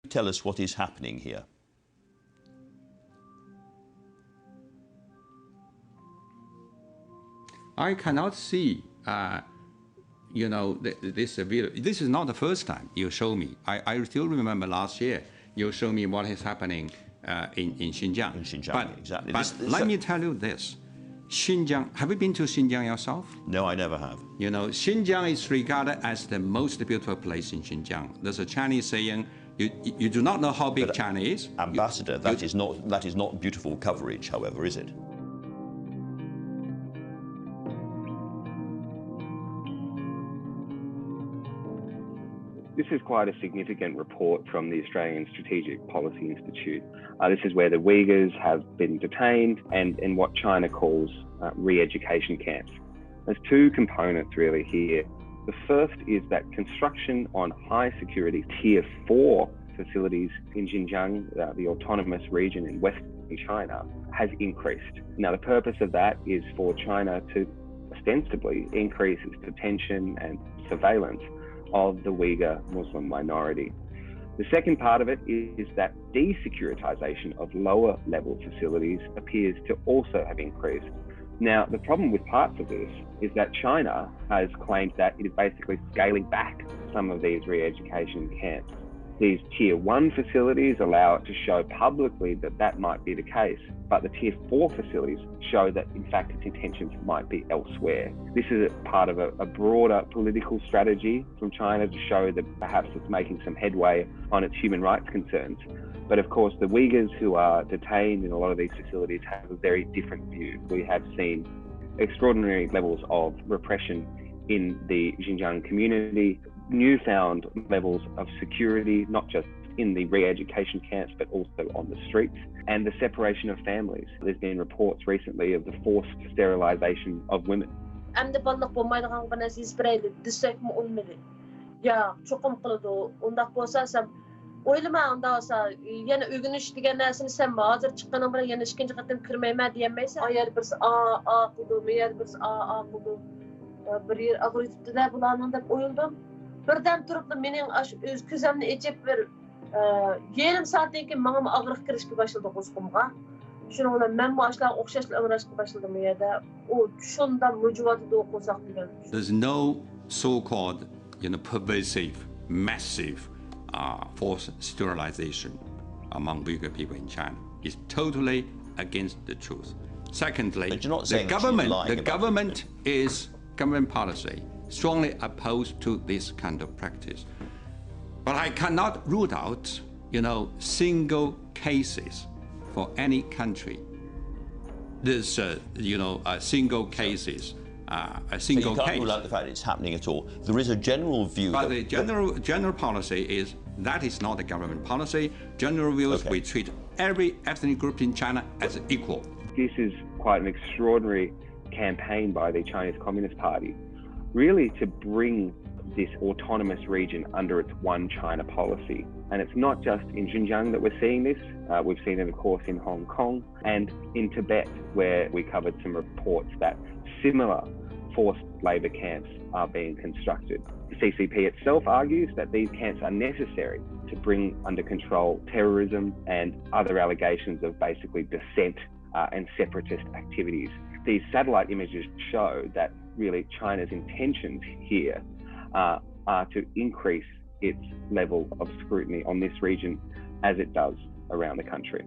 Tell us what is happening here. I cannot see, this video. This is not the first time you show me. I still remember last year you showed me what is happening in Xinjiang. In Xinjiang, exactly. But let me tell you this. Xinjiang, have you been to Xinjiang yourself? No, I never have. You know, Xinjiang is regarded as the most beautiful place in Xinjiang. There's a Chinese saying, you do not know how big China is. Ambassador, that is not beautiful coverage, however, is it? This is quite a significant report from the Australian Strategic Policy Institute. This is where the Uyghurs have been detained and in what China calls re-education camps. There's two components really here. The first is that construction on high security Tier 4 facilities in Xinjiang, the autonomous region in western China, has increased. Now, the purpose of that is for China to ostensibly increase its detention and surveillance of the Uyghur Muslim minority. The second part of it is that desecuritization of lower level facilities appears to also have increased. Now, the problem with parts of this is that China has claimed that it is basically scaling back some of these re-education camps. These Tier 1 facilities allow it to show publicly that that might be the case, but the Tier 4 facilities show that, in fact, its intentions might be elsewhere. This is part of a broader political strategy from China to show that perhaps it's making some headway on its human rights concerns. But of course, the Uyghurs who are detained in a lot of these facilities have a very different view. We have seen extraordinary levels of repression in the Xinjiang community, newfound levels of security, not just in the re-education camps, but also on the streets, and the separation of families. There's been reports recently of the forced sterilization of women. Oylama anda olsa yana ögünüş degan narsani sen hozir chiqqaning bilan yana ikkinchi qatim kirmayman deyolmaysan. Agar birisi a qildi, meğer birisi a qildi. Bir yer ag'ritibdi-da bularning deb o'yladim. Birdan turib mening o'z ko'zimni echib bir yarim soatdan keyin menga og'riq kirishga boshladi qo'zg'imga. Shuning bilan men boshlar o'xshashlar o'rashga boshladim bu yerda. U shunda mujuvotida o'qo'saq degan. There's no so-called, pervasive, massive forced sterilization among Uyghur people in China. It's totally against the truth. Secondly, the government policy strongly opposed to this kind of practice. But I cannot rule out, single cases for any country. There's, single cases. A single so you can't case. rule out the fact it's happening at all. There is a general view. But the general policy is that is not a government policy. General view is we treat every ethnic group in China as equal. This is quite an extraordinary campaign by the Chinese Communist Party, really to bring this autonomous region under its one China policy. And it's not just in Xinjiang that we're seeing this. We've seen it, of course, in Hong Kong and in Tibet, where we covered some reports that similar forced labour camps are being constructed. The CCP itself argues that these camps are necessary to bring under control terrorism and other allegations of basically dissent and separatist activities. These satellite images show that really China's intentions here are to increase its level of scrutiny on this region as it does around the country.